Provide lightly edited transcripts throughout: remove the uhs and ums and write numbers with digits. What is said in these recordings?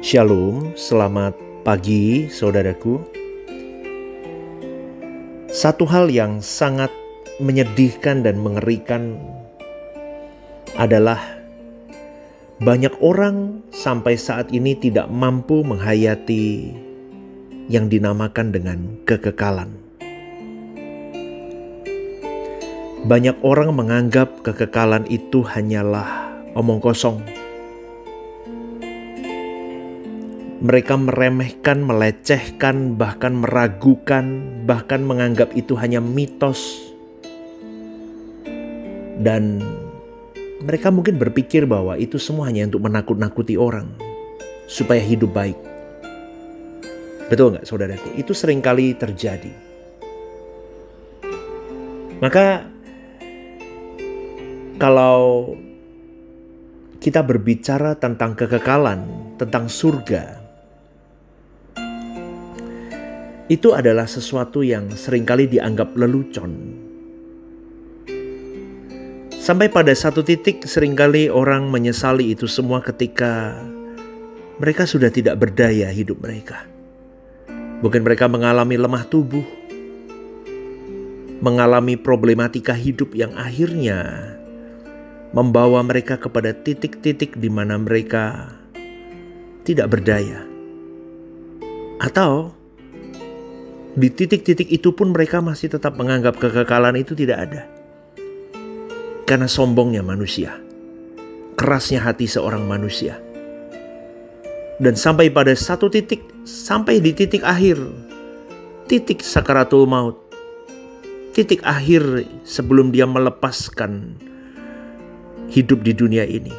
Shalom, selamat pagi saudaraku. Satu hal yang sangat menyedihkan dan mengerikan adalah banyak orang sampai saat ini tidak mampu menghayati yang dinamakan dengan kekekalan. Banyak orang menganggap kekekalan itu hanyalah omong kosong. Mereka meremehkan, melecehkan, bahkan meragukan, bahkan menganggap itu hanya mitos. Dan mereka mungkin berpikir bahwa itu semua hanya untuk menakut-nakuti orang supaya hidup baik. Betul nggak saudaraku? Itu seringkali terjadi. Maka kalau kita berbicara tentang kekekalan, tentang surga, itu adalah sesuatu yang seringkali dianggap lelucon. Sampai pada satu titik seringkali orang menyesali itu semua ketika mereka sudah tidak berdaya hidup mereka. Mungkin mereka mengalami lemah tubuh, mengalami problematika hidup yang akhirnya membawa mereka kepada titik-titik di mana mereka tidak berdaya. Atau di titik-titik itu pun mereka masih tetap menganggap kekekalan itu tidak ada. Karena sombongnya manusia, kerasnya hati seorang manusia. Dan sampai pada satu titik, sampai di titik akhir, titik sakaratul maut, titik akhir sebelum dia melepaskan hidup di dunia ini,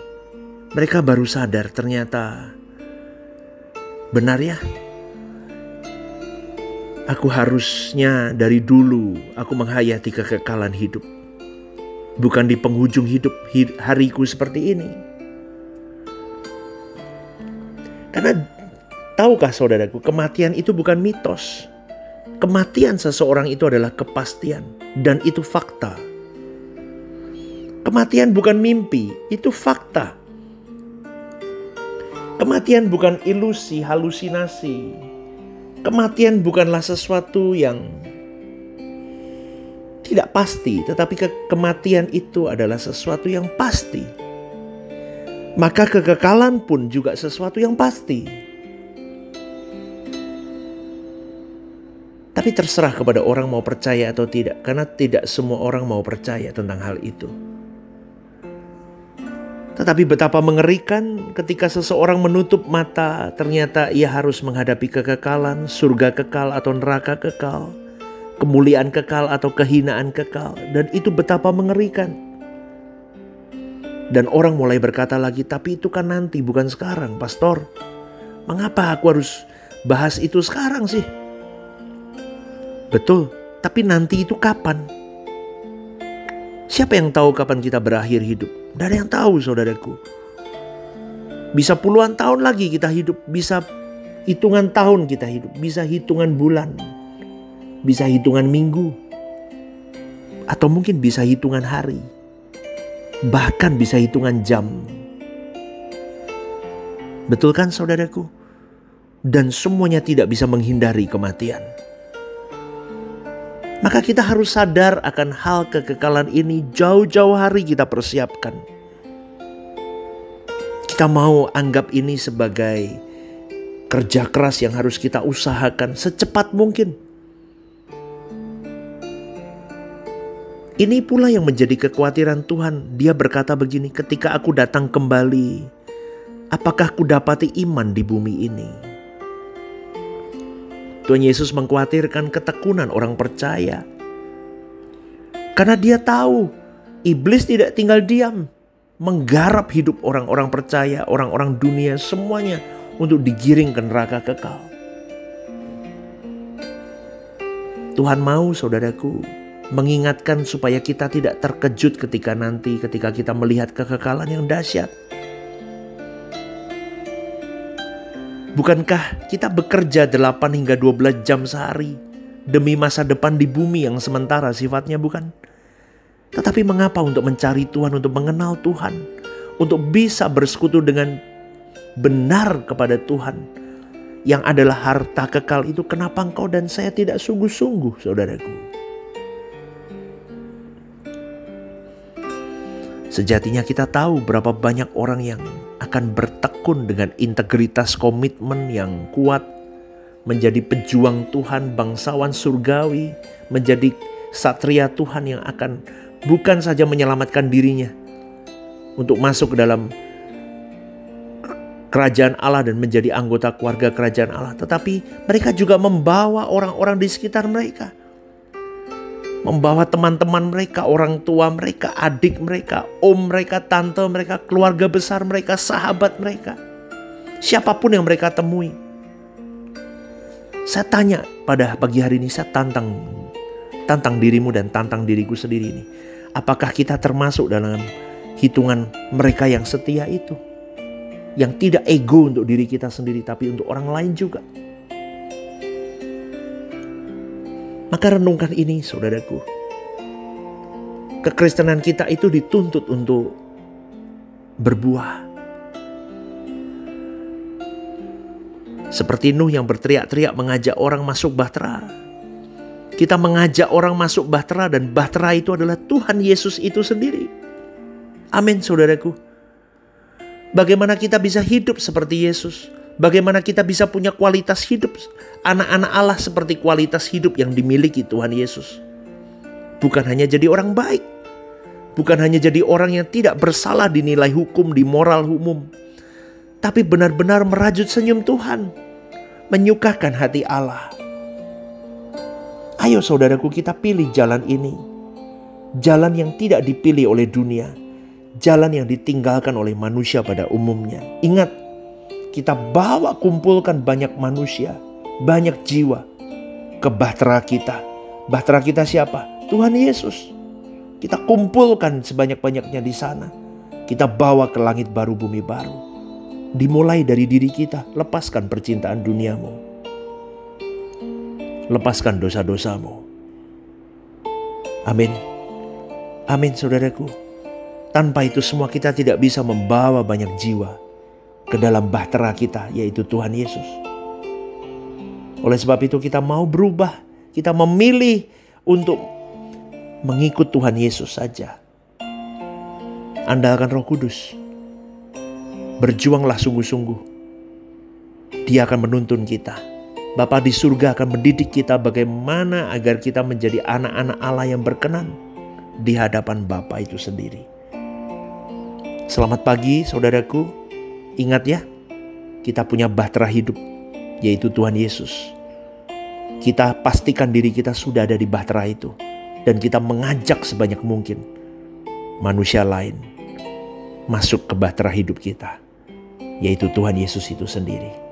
mereka baru sadar ternyata benar ya, aku harusnya dari dulu aku menghayati kekekalan hidup, bukan di penghujung hidup hariku seperti ini. Karena tahukah saudaraku, kematian itu bukan mitos. Kematian seseorang itu adalah kepastian dan itu fakta. Kematian bukan mimpi, itu fakta. Kematian bukan ilusi, halusinasi. Kematian bukanlah sesuatu yang tidak pasti, tetapi kematian itu adalah sesuatu yang pasti. Maka kekekalan pun juga sesuatu yang pasti. Tapi terserah kepada orang mau percaya atau tidak, karena tidak semua orang mau percaya tentang hal itu. Tetapi betapa mengerikan ketika seseorang menutup mata, ternyata ia harus menghadapi kekekalan, surga kekal atau neraka kekal, kemuliaan kekal atau kehinaan kekal. Dan itu betapa mengerikan. Dan orang mulai berkata lagi, tapi itu kan nanti, bukan sekarang, pastor. Mengapa aku harus bahas itu sekarang sih? Betul, tapi nanti itu kapan? Siapa yang tahu kapan kita berakhir hidup? Tidak ada yang tahu saudaraku. Bisa puluhan tahun lagi kita hidup, bisa hitungan tahun kita hidup, bisa hitungan bulan, bisa hitungan minggu, atau mungkin bisa hitungan hari, bahkan bisa hitungan jam. Betul kan saudaraku? Dan semuanya tidak bisa menghindari kematian. Maka kita harus sadar akan hal kekekalan ini jauh-jauh hari kita persiapkan. Kita mau anggap ini sebagai kerja keras yang harus kita usahakan secepat mungkin. Ini pula yang menjadi kekhawatiran Tuhan. Dia berkata begini, ketika aku datang kembali, apakah ku dapati iman di bumi ini? Tuhan Yesus mengkhawatirkan ketekunan orang percaya. Karena dia tahu iblis tidak tinggal diam, menggarap hidup orang-orang percaya, orang-orang dunia semuanya untuk digiring ke neraka kekal. Tuhan mau saudaraku mengingatkan supaya kita tidak terkejut ketika kita melihat kekekalan yang dahsyat. Bukankah kita bekerja 8 hingga 12 jam sehari demi masa depan di bumi yang sementara sifatnya, bukan? Tetapi mengapa untuk mencari Tuhan, untuk mengenal Tuhan, untuk bisa bersekutu dengan benar kepada Tuhan, yang adalah harta kekal itu, kenapa engkau dan saya tidak sungguh-sungguh, saudaraku? Sejatinya kita tahu berapa banyak orang yang akan bertekun dengan integritas komitmen yang kuat, menjadi pejuang Tuhan, bangsawan surgawi, menjadi satria Tuhan yang akan bukan saja menyelamatkan dirinya untuk masuk ke dalam kerajaan Allah dan menjadi anggota keluarga kerajaan Allah, tetapi mereka juga membawa orang-orang di sekitar mereka, membawa teman-teman mereka, orang tua mereka, adik mereka, om mereka, tante mereka, keluarga besar mereka, sahabat mereka, siapapun yang mereka temui. Saya tanya pada pagi hari ini, saya tantang dirimu dan tantang diriku sendiri ini. Apakah kita termasuk dalam hitungan mereka yang setia itu? Yang tidak ego untuk diri kita sendiri, tapi untuk orang lain juga. Maka renungkan ini, saudaraku. Kekristenan kita itu dituntut untuk berbuah. Seperti Nuh yang berteriak-teriak mengajak orang masuk bahtera. Kita mengajak orang masuk bahtera, dan bahtera itu adalah Tuhan Yesus itu sendiri. Amin, saudaraku. Bagaimana kita bisa hidup seperti Yesus? Bagaimana kita bisa punya kualitas hidup anak-anak Allah seperti kualitas hidup yang dimiliki Tuhan Yesus? Bukan hanya jadi orang baik, bukan hanya jadi orang yang tidak bersalah dinilai hukum, di moral umum, tapi benar-benar merajut senyum Tuhan, menyukakan hati Allah. Ayo saudaraku, kita pilih jalan ini. Jalan yang tidak dipilih oleh dunia. Jalan yang ditinggalkan oleh manusia pada umumnya. Ingat, kita kumpulkan banyak manusia, banyak jiwa ke bahtera kita. Bahtera kita siapa? Tuhan Yesus. Kita kumpulkan sebanyak-banyaknya di sana. Kita bawa ke langit baru, bumi baru. Dimulai dari diri kita. Lepaskan percintaan duniamu. Lepaskan dosa-dosamu. Amin. Amin, saudaraku. Tanpa itu semua kita tidak bisa membawa banyak jiwa ke dalam bahtera kita, yaitu Tuhan Yesus. Oleh sebab itu kita mau berubah. Kita memilih untuk mengikut Tuhan Yesus saja. Andalkan Roh Kudus. Berjuanglah sungguh-sungguh. Dia akan menuntun kita. Bapa di surga akan mendidik kita bagaimana agar kita menjadi anak-anak Allah yang berkenan di hadapan Bapa itu sendiri. Selamat pagi, saudaraku. Ingat ya, kita punya bahtera hidup, yaitu Tuhan Yesus. Kita pastikan diri kita sudah ada di bahtera itu, dan kita mengajak sebanyak mungkin manusia lain masuk ke bahtera hidup kita, yaitu Tuhan Yesus itu sendiri.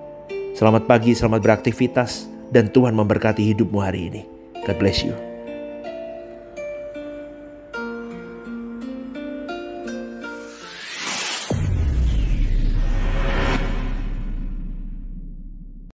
Selamat pagi, selamat beraktivitas, dan Tuhan memberkati hidupmu hari ini. God bless you.